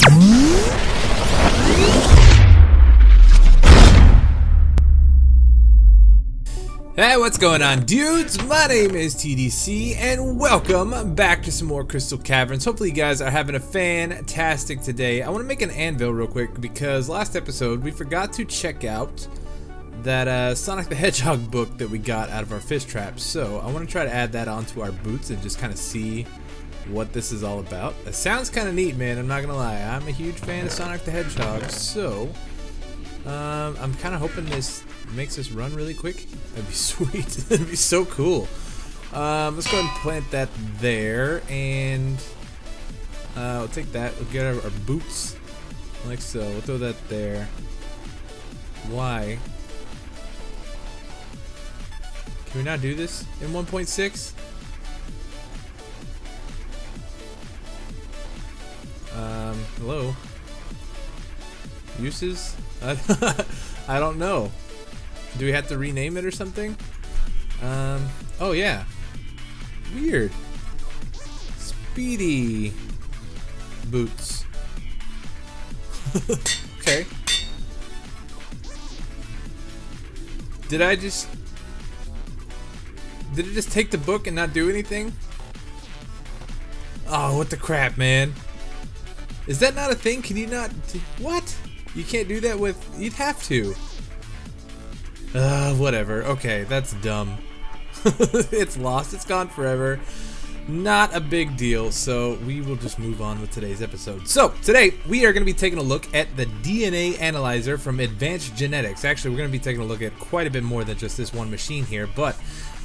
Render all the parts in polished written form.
Hey, what's going on, dudes? My name is TDC, and welcome back to some more Crystal Caverns. Hopefully you guys are having a fantastic today. I want to make an anvil real quick because last episode we forgot to check out that Sonic the Hedgehog book that we got out of our fish trap. So I want to try to add that onto our boots and just kind of see what this is all about. It sounds kind of neat, man. I'm not gonna lie. I'm a huge fan of Sonic the Hedgehog, so I'm kind of hoping this makes us run really quick. That'd be sweet. That'd be so cool. Let's go ahead and plant that there, and we'll take that. We'll get our boots like so. We'll throw that there. Why? Can we not do this in 1.6? Hello? Uses? I don't know. Do we have to rename it or something? Oh yeah. Weird. Speedy boots. Okay. Did it just take the book and not do anything? Oh, what the crap, man. Is that not a thing? Can you not? What? You can't do that with. You'd have to. Whatever. Okay, that's dumb. It's lost. It's gone forever. Not a big deal. So we will just move on with today's episode. So today we are going to be taking a look at the DNA analyzer from Advanced Genetics. Actually, we're going to be taking a look at quite a bit more than just this one machine here, but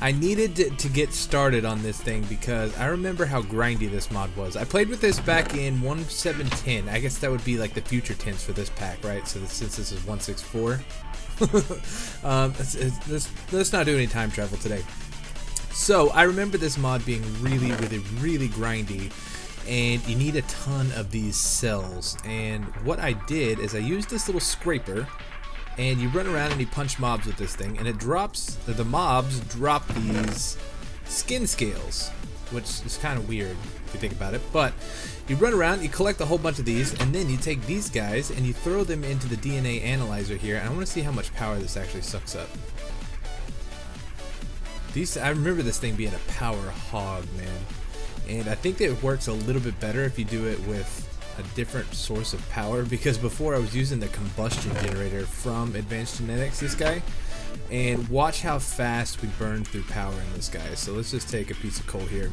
I needed to get started on this thing because I remember how grindy this mod was. I played with this back in 1.7.10. I guess that would be like the future tense for this pack, right? So since this is 1.6.4. Let's not do any time travel today. So I remember this mod being really grindy, and you need a ton of these cells. And what I did is I used this little scraper, and you run around and you punch mobs with this thing, and it drops, the mobs drop these skin scales, which is kind of weird if you think about it. But you run around, you collect a whole bunch of these, and then you take these guys and you throw them into the DNA analyzer here, and I want to see how much power this actually sucks up. I remember this thing being a power hog, man, and I think that it works a little bit better if you do it with a different source of power, because before I was using the combustion generator from Advanced Genetics, this guy, and watch how fast we burn through power in this guy. So let's just take a piece of coal here.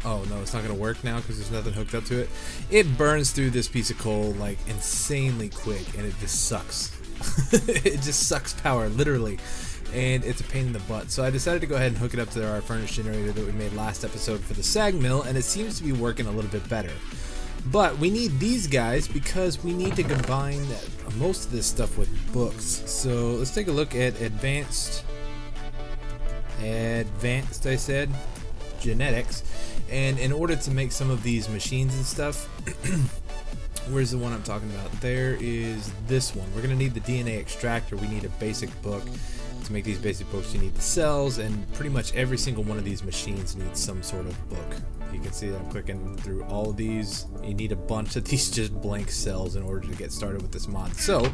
Oh no, it's not gonna work now because there's nothing hooked up to it. It burns through this piece of coal like insanely quick, and it just sucks. It just sucks power, literally, and it's a pain in the butt. So I decided to go ahead and hook it up to our furnace generator that we made last episode for the sag mill, and it seems to be working a little bit better. But we need these guys because we need to combine most of this stuff with books. So let's take a look at advanced I said, genetics. And in order to make some of these machines and stuff, where's the one I'm talking about? There is this one. We're going to need the DNA extractor. We need a basic book. To make these basic books, you need the cells, and pretty much every single one of these machines needs some sort of book. You can see that I'm clicking through all of these. You need a bunch of these just blank cells in order to get started with this mod. So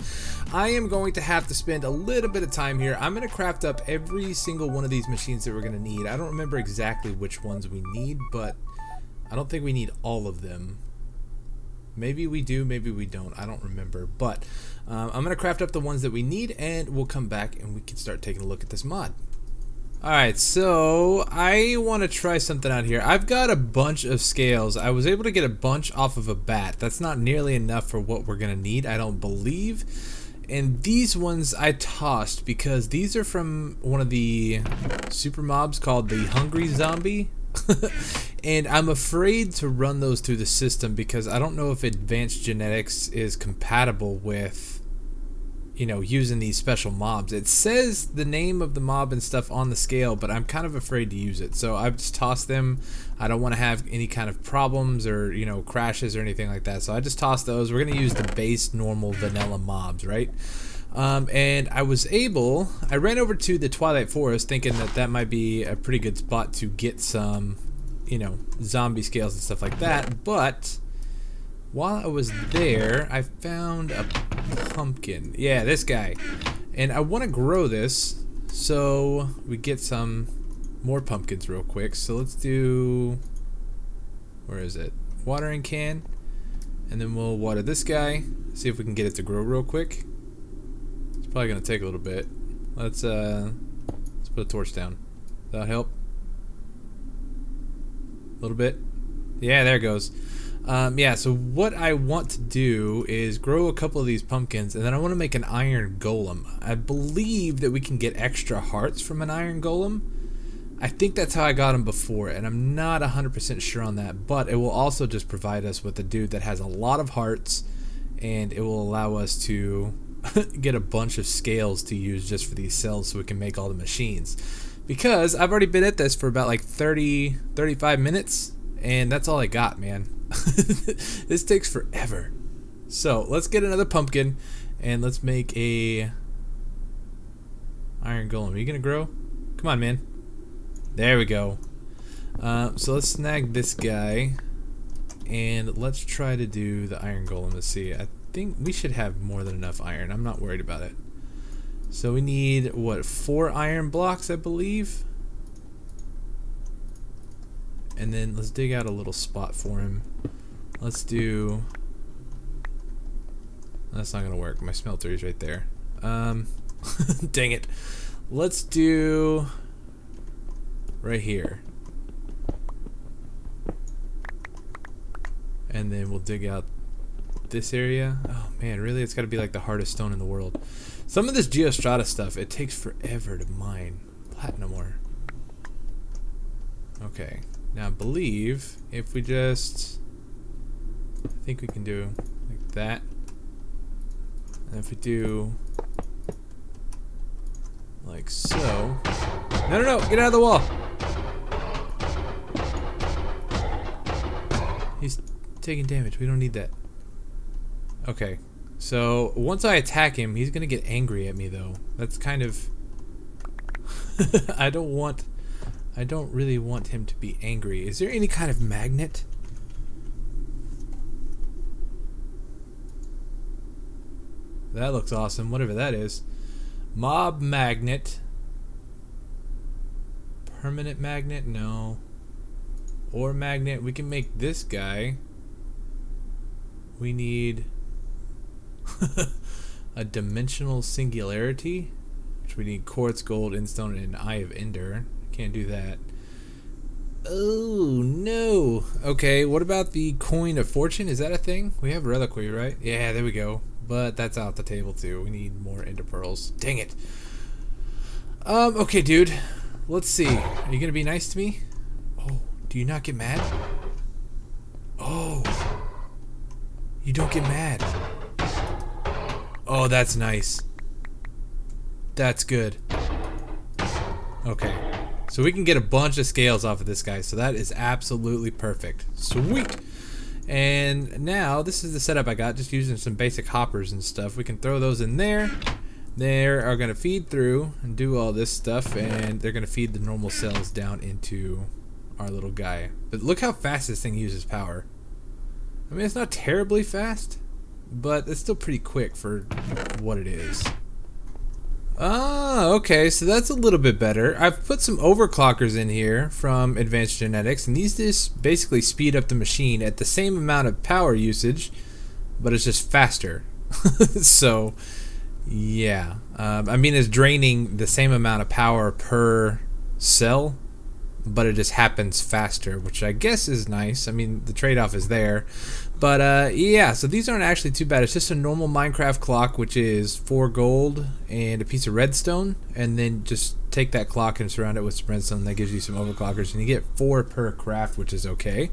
I am going to have to spend a little bit of time here. I'm going to craft up every single one of these machines that we're going to need. I don't remember exactly which ones we need, but I don't think we need all of them. Maybe we do, maybe we don't. I don't remember. But I'm going to craft up the ones that we need, and we'll come back and we can start taking a look at this mod. Alright, so I want to try something out here. I've got a bunch of scales. I was able to get a bunch off of a bat. That's not nearly enough for what we're going to need, I don't believe. And these ones I tossed because these are from one of the super mobs called the Hungry Zombie. And I'm afraid to run those through the system because I don't know if Advanced Genetics is compatible with, you know, using these special mobs. It says the name of the mob and stuff on the scale, but I'm kind of afraid to use it. So I've just tossed them. I don't want to have any kind of problems or, you know, crashes or anything like that. So I just tossed those. We're going to use the base normal vanilla mobs, right? And I ran over to the Twilight Forest thinking that that might be a pretty good spot to get some you know, zombie scales and stuff like that. But while I was there, I found a pumpkin. Yeah, this guy. And I want to grow this so we get some more pumpkins real quick. So let's do, where is it? Watering can. And then we'll water this guy. See if we can get it to grow real quick. It's probably gonna take a little bit. Let's put a torch down. That'll help. A little bit. Yeah, there it goes. Yeah, so what I want to do is grow a couple of these pumpkins, and then I want to make an iron golem. I believe that we can get extra hearts from an iron golem. I think that's how I got them before, and I'm not 100% sure on that, but it will also just provide us with a dude that has a lot of hearts, and it will allow us to get a bunch of scales to use just for these cells so we can make all the machines. Because I've already been at this for about like 35 minutes, and that's all I got, man. This takes forever. So let's get another pumpkin, and let's make a iron golem. Are you gonna grow? Come on, man. There we go. So let's snag this guy, and let's try to do the iron golem. Let's see. I think we should have more than enough iron. I'm not worried about it. So we need, what, 4 iron blocks, I believe? And then let's dig out a little spot for him. Let's do... That's not gonna work. My smelter is right there. Dang it. Let's do... right here. And then we'll dig out this area. Oh man, really? It's gotta be like the hardest stone in the world. Some of this geostrata stuff, it takes forever to mine. Platinum ore. Okay. Now I believe if we just... I think we can do like that. And if we do like so... No, no, no! Get out of the wall! He's taking damage. We don't need that. Okay. So, once I attack him, he's gonna get angry at me, though. That's kind of... I don't really want him to be angry. Is there any kind of magnet? That looks awesome, whatever that is. Mob magnet. Permanent magnet? No. Ore magnet. We can make this guy. We need a dimensional singularity, which we need quartz, gold, endstone, and an eye of ender. Can't do that. Oh no. Okay, what about the coin of fortune? Is that a thing? We have reliquary, right? Yeah, there we go. But that's out the table too. We need more ender pearls. Dang it. Okay, dude. Let's see. Are you gonna be nice to me? Oh, do you not get mad? Oh. You don't get mad. Oh, that's nice. That's good. Okay. So we can get a bunch of scales off of this guy, so that is absolutely perfect. Sweet! And now, this is the setup I got, just using some basic hoppers and stuff. We can throw those in there. They are going to feed through and do all this stuff, and they're going to feed the normal cells down into our little guy. But look how fast this thing uses power. I mean, it's not terribly fast, but it's still pretty quick for what it is. Ah, okay, so that's a little bit better. I've put some overclockers in here from Advanced Genetics, and these just basically speed up the machine at the same amount of power usage, but it's just faster. So, yeah. I mean, it's draining the same amount of power per cell, but it just happens faster, which I guess is nice. I mean, the trade-off is there. But yeah, so these aren't actually too bad. It's just a normal Minecraft clock, which is 4 gold and a piece of redstone, and then just take that clock and surround it with some redstone. That gives you some overclockers, and you get 4 per craft, which is okay.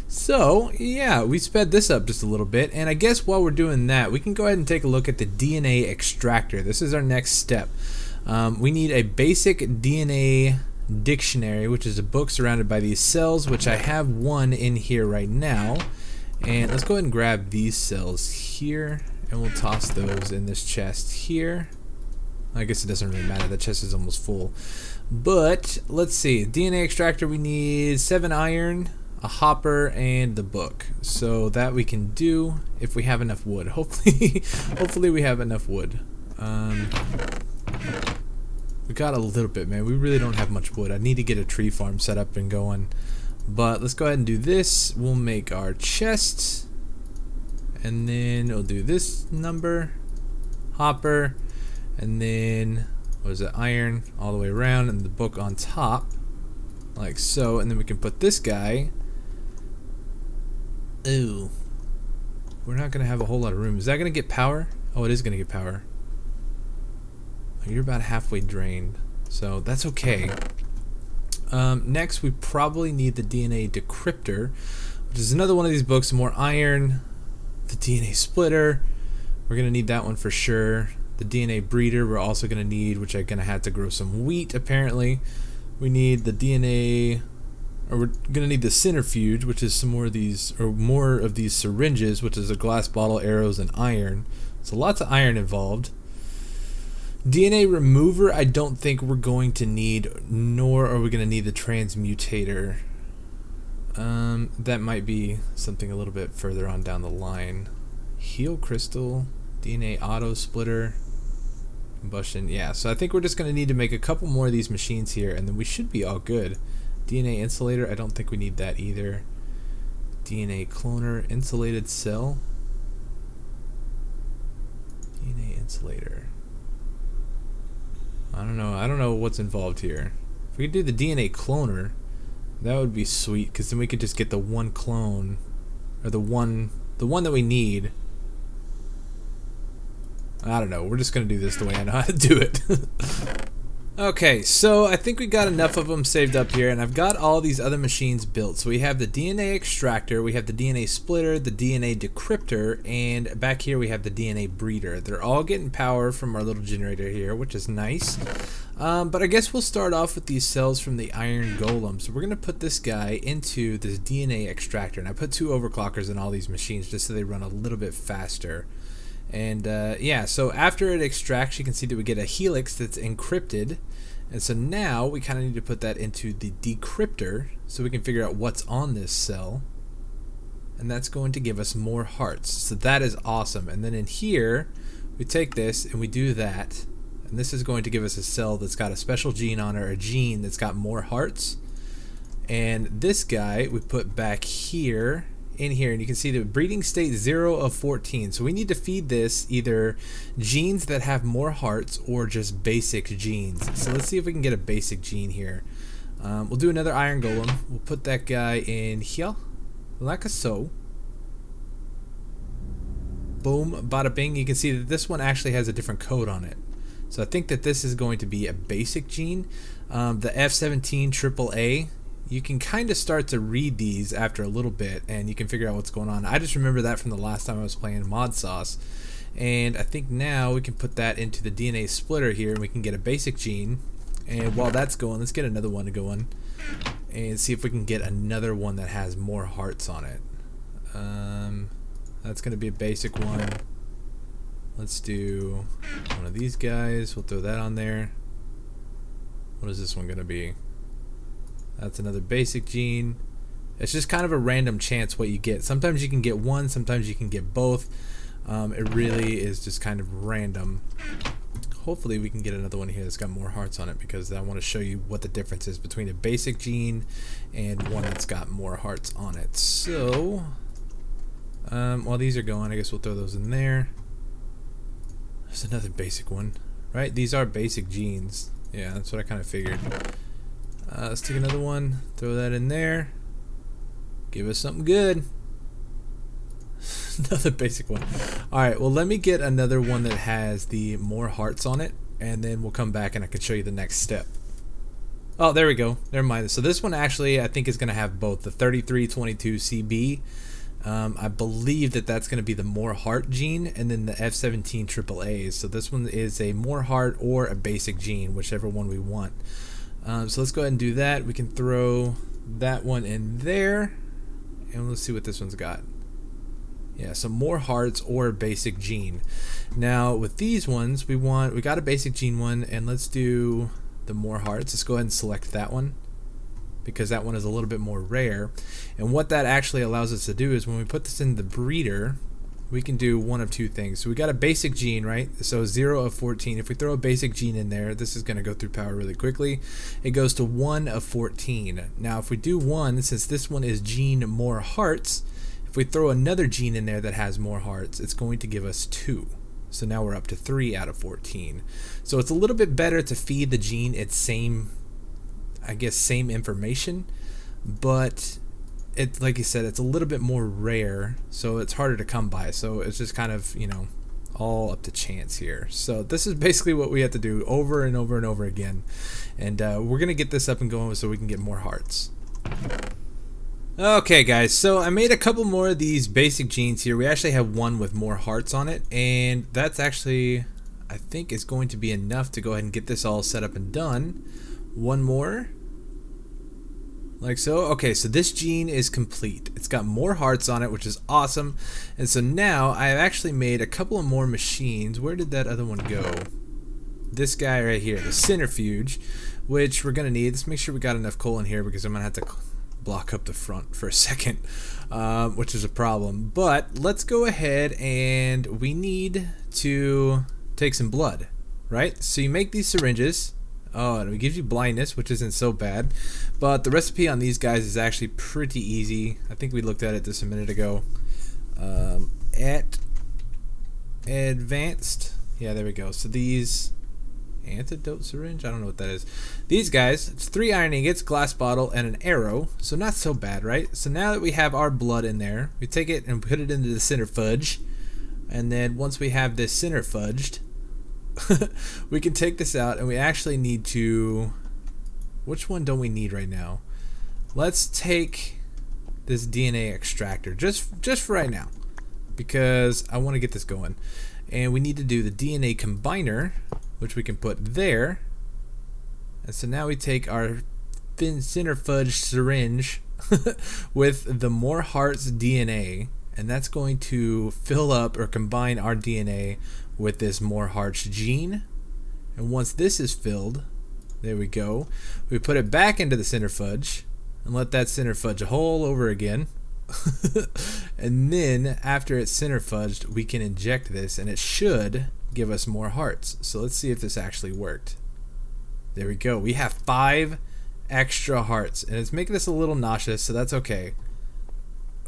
So yeah, we sped this up just a little bit, and I guess while we're doing that, we can go ahead and take a look at the DNA extractor. This is our next step. We need a basic DNA dictionary, which is a book surrounded by these cells, which I have one in here right now. And let's go ahead and grab these cells here, and we'll toss those in this chest here. I guess it doesn't really matter, the chest is almost full. But let's see, DNA extractor, we need 7 iron, a hopper, and the book. So that we can do if we have enough wood. Hopefully we have enough wood. We got a little bit, man. We really don't have much wood. I need to get a tree farm set up and going. But let's go ahead and do this. We'll make our chests. And then we'll do this number, hopper, and then what is it, iron all the way around, and the book on top, like so. And then we can put this guy. Ooh, we're not gonna have a whole lot of room. Is that gonna get power? Oh, it is gonna get power. You're about halfway drained, so that's okay. Next, we probably need the DNA decryptor, which is another one of these books. More iron. The DNA splitter, we're gonna need that one for sure. The DNA breeder, we're also gonna need, which I'm gonna have to grow some wheat apparently. We need the DNA, or we're gonna need the centrifuge, which is some more of these, or more of these syringes, which is a glass bottle, arrows, and iron. So lots of iron involved. DNA remover, I don't think we're going to need, nor are we gonna need the transmutator. That might be something a little bit further on down the line. Heal crystal, DNA auto splitter, combustion. Yeah, so I think we're just going to need to make a couple more of these machines here, and then we should be all good. DNA insulator, I don't think we need that either. DNA cloner, insulated cell. DNA insulator. I don't know what's involved here. If we could do the DNA cloner, that would be sweet, because then we could just get the one clone, or the one that we need. I don't know, we're just gonna do this the way I know how to do it. Okay, so I think we got enough of them saved up here, and I've got all these other machines built. So we have the DNA extractor, we have the DNA splitter, the DNA decryptor, and back here we have the DNA breeder. They're all getting power from our little generator here, which is nice. But I guess we'll start off with these cells from the iron golem. So we're gonna put this guy into this DNA extractor, and I put 2 overclockers in all these machines just so they run a little bit faster. And yeah, so after it extracts, you can see that we get a helix that's encrypted. And so now we kind of need to put that into the decryptor so we can figure out what's on this cell. And that's going to give us more hearts. So that is awesome. And then in here, we take this and we do that. And this is going to give us a cell that's got a special gene on it, or a gene that's got more hearts. And this guy we put back here, in here, and you can see the breeding state 0 of 14. So we need to feed this either genes that have more hearts or just basic genes. So let's see if we can get a basic gene here. We'll do another iron golem. We'll put that guy in here, like so. Boom, bada bing. You can see that this one actually has a different code on it. So I think that this is going to be a basic gene. The F17 AAA, you can kind of start to read these after a little bit, and you can figure out what's going on. I just remember that from the last time I was playing Mod Sauce. And I think now we can put that into the DNA splitter here, and we can get a basic gene. And while that's going, let's get another one to go in and see if we can get another one that has more hearts on it. That's going to be a basic one. Let's do one of these guys. We'll throw that on there. What is this one going to be? That's another basic gene. It's just kind of a random chance what you get. Sometimes you can get one, sometimes you can get both. It really is just kind of random. Hopefully we can get another one here that's got more hearts on it, because I want to show you what the difference is between a basic gene and one that's got more hearts on it. So while these are going, I guess we'll throw those in there. There's another basic one, right? These are basic genes. Yeah, that's what I kind of figured. Let's take another one, throw that in there, give us something good. Another basic one. Alright, well, let me get another one that has the more hearts on it, and then we'll come back and I can show you the next step. Oh, there we go. Never mind. So this one actually I think is going to have both the 3322 CB. I believe that that's going to be the more heart gene, and then the F17 AAA. So this one is a more heart or a basic gene, whichever one we want. So let's go ahead and do that. We can throw that one in there, and let's see what this one's got. Yeah, so more hearts or basic gene. Now with these ones, we got a basic gene one, and let's do the more hearts. Let's go ahead and select that one, because that one is a little bit more rare. And what that actually allows us to do is when we put this in the breeder, we can do one of two things. So we got a basic gene, right? So 0 of 14. If we throw a basic gene in there, this is going to go through power really quickly. It goes to 1 of 14. Now if we do 1, since this one is gene more hearts, if we throw another gene in there that has more hearts, it's going to give us 2. So now we're up to 3 out of 14. So it's a little bit better to feed the gene its same information, but it, like you said, it's a little bit more rare, so it's harder to come by. So it's just kind of, you know, all up to chance here. So this is basically what we have to do over and over and over again. And we're going to get this up and going so we can get more hearts. Okay guys, so I made a couple more of these basic genes here. We actually have one with more hearts on it, and that's actually, I think, is going to be enough to go ahead and get this all set up and done. One more, like so. Okay, so this gene is complete. It's got more hearts on it, which is awesome. And so now I've actually made a couple of more machines. Where did that other one go? This guy right here, the centrifuge, which we're gonna need. Let's make sure we got enough coal in here, because I'm gonna have to block up the front for a second, which is a problem. But let's go ahead, and we need to take some blood, right? So you make these syringes. Oh, and it gives you blindness, which isn't so bad. But the recipe on these guys is actually pretty easy. I think we looked at it just a minute ago. At advanced. Yeah, there we go. So these antidote syringe, I don't know what that is. These guys, it's 3 iron ingots, glass bottle, and an arrow. So not so bad, right? So now that we have our blood in there, we take it and put it into the centrifuge. And then once we have this centrifuged, we can take this out, and we actually need to, which one don't we need right now? Let's take this DNA extractor just for right now, because I want to get this going. And we need to do the DNA combiner, which we can put there. And so now we take our thin centrifuged syringe with the more hearts DNA, and that's going to fill up or combine our DNA with this more hearts gene. And once this is filled, there we go, we put it back into the centrifuge and let that centrifuge all over again. And then after it's centrifuged, we can inject this, and it should give us more hearts. So let's see if this actually worked. There we go, we have 5 extra hearts, and it's making us a little nauseous, so that's okay.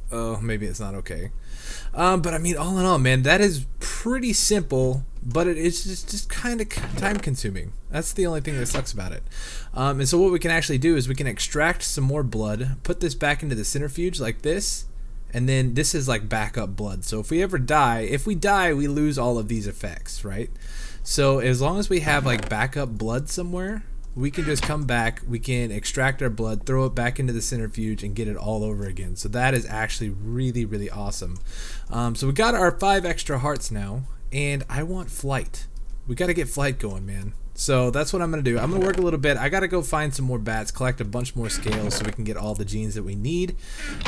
Oh, maybe it's not okay. But I mean, all in all, man, that is pretty simple, but it is just kind of time consuming. That's the only thing that sucks about it. And so what we can actually do is we can extract some more blood, put this back into the centrifuge like this, and then this is like backup blood. So if we die, we lose all of these effects, right? So as long as we have like backup blood somewhere, we can just come back, we can extract our blood, throw it back into the centrifuge, and get it all over again. So that is actually really, really awesome. So we got our 5 extra hearts now, and I want flight. We got to get flight going, man. So that's what I'm going to do. I'm going to work a little bit. I got to go find some more bats, collect a bunch more scales so we can get all the genes that we need.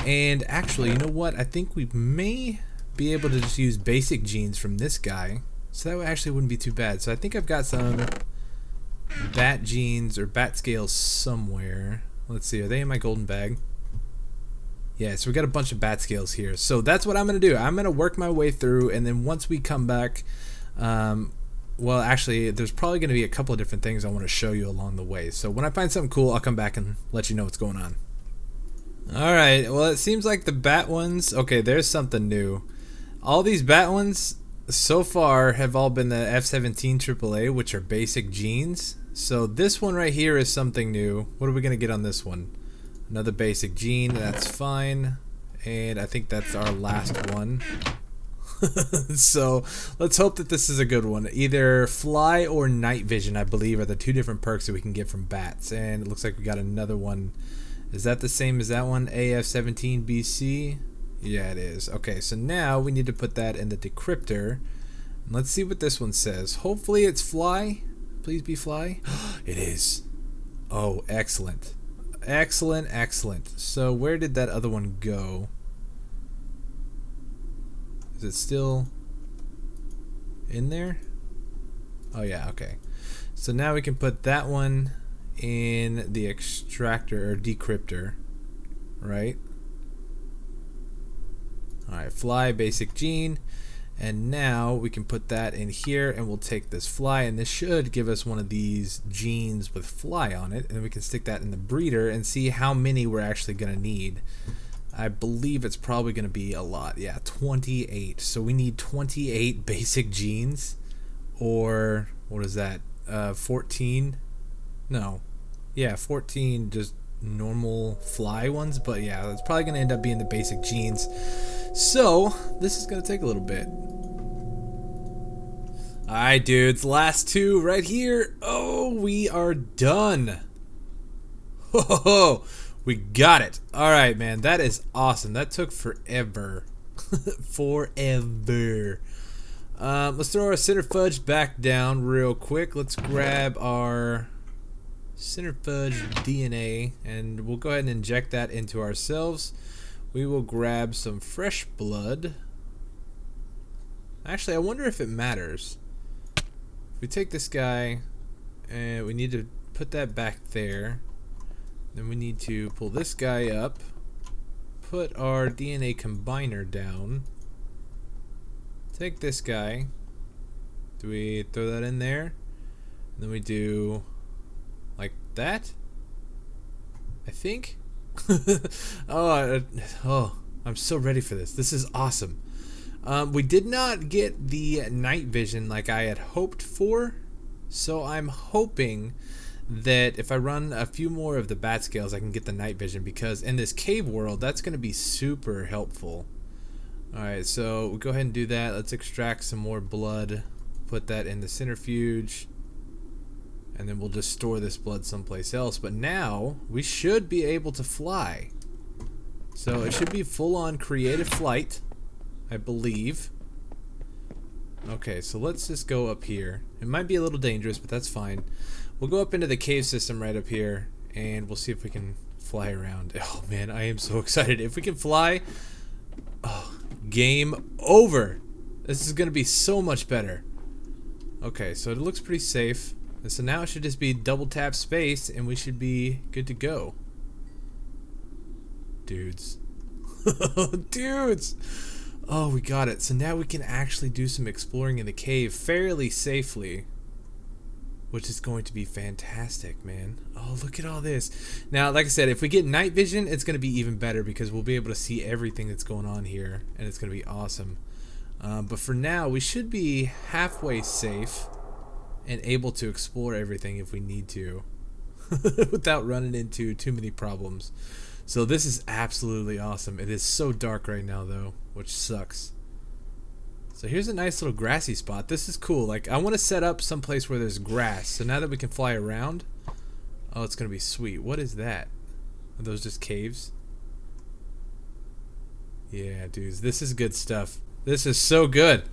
And actually, you know what? I think we may be able to just use basic genes from this guy. So that actually wouldn't be too bad. So I think I've got some bat genes or bat scales somewhere. Let's see, are they in my golden bag? Yeah, so we got a bunch of bat scales here. So that's what I'm gonna do. I'm gonna work my way through, and then once we come back, well, actually, there's probably gonna be a couple of different things I want to show you along the way. So when I find something cool, I'll come back and let you know what's going on. Alright, well, it seems like the bat ones, okay, there's something new. All these bat ones so far have all been the F17 AAA, which are basic genes. So this one right here is something new. What are we gonna get on this one? Another basic gene, that's fine. And I think that's our last one. So let's hope that this is a good one. Either fly or night vision, I believe, are the 2 different perks that we can get from bats. And it looks like we got another one. Is that the same as that one? AF17 BC? Yeah, it is. Okay, so now we need to put that in the decryptor. Let's see what this one says. Hopefully it's fly. Please be fly. It is. Oh, excellent. Excellent, excellent. So where did that other one go? Is it still in there? Oh yeah, okay. So now we can put that one in the extractor or decryptor, right? Alright, fly, basic gene. And now we can put that in here, and we'll take this fly, and this should give us one of these genes with fly on it, and we can stick that in the breeder and see how many we're actually going to need. I believe it's probably going to be a lot. Yeah, 28. So we need 28 basic genes, or what is that? 14? No. Yeah, 14 just normal fly ones, but yeah, that's probably going to end up being the basic genes. So this is going to take a little bit. Alright, dudes, last two right here. Oh, we are done. Oh, we got it. Alright, man, that is awesome. That took forever. Forever. Let's throw our centrifuge back down real quick. Let's grab our centrifuge DNA, and we'll go ahead and inject that into ourselves. We will grab some fresh blood. Actually, I wonder if it matters. If we take this guy, and we need to put that back there. Then we need to pull this guy up, put our DNA combiner down, take this guy. Do we throw that in there? And then we do like that, I think. Oh, I'm so ready for this. This is awesome. We did not get the night vision like I had hoped for, so I'm hoping that if I run a few more of the bat scales, I can get the night vision, because in this cave world, that's going to be super helpful. Alright, so we'll go ahead and do that. Let's extract some more blood, put that in the centrifuge, and then we'll just store this blood someplace else. But now we should be able to fly. So it should be full-on creative flight, I believe. Okay, so let's just go up here. It might be a little dangerous, but that's fine. We'll go up into the cave system right up here, and we'll see if we can fly around. Oh man, I am so excited. If we can fly, oh, game over. This is gonna be so much better. Okay, so it looks pretty safe. And so now it should just be double tap space, and we should be good to go. Dudes. Dudes! Oh, we got it. So now we can actually do some exploring in the cave fairly safely, which is going to be fantastic, man. Oh, look at all this. Now, like I said, if we get night vision, it's going to be even better, because we'll be able to see everything that's going on here, and it's going to be awesome. But for now, we should be halfway safe and able to explore everything if we need to without running into too many problems. So this is absolutely awesome. It is so dark right now, though, which sucks. So here's a nice little grassy spot. This is cool. Like, I want to set up someplace where there's grass. So now that we can fly around, oh, it's going to be sweet. What is that? Are those just caves? Yeah, dudes, this is good stuff. This is so good.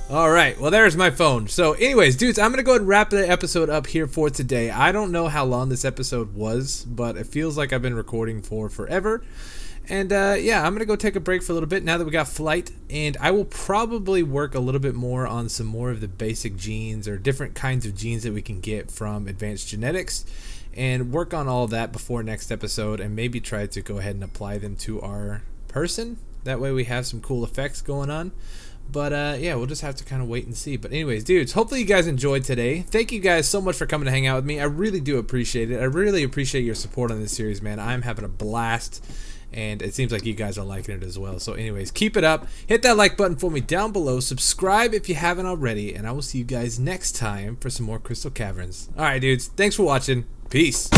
Alright, well, there's my phone. So anyways, dudes, I'm going to go ahead and wrap the episode up here for today. I don't know how long this episode was, but it feels like I've been recording for forever. And yeah, I'm going to go take a break for a little bit now that we got flight. And I will probably work a little bit more on some more of the basic genes or different kinds of genes that we can get from advanced genetics. And work on all of that before next episode, and maybe try to go ahead and apply them to our person. That way we have some cool effects going on. But yeah, we'll just have to kind of wait and see. But anyways, dudes, hopefully you guys enjoyed today. Thank you guys so much for coming to hang out with me. I really do appreciate it. I really appreciate your support on this series, man. I'm having a blast, and it seems like you guys are liking it as well. So anyways, keep it up. Hit that like button for me down below. Subscribe if you haven't already, and I will see you guys next time for some more Crystal Caverns. Alright, dudes, thanks for watching. Peace.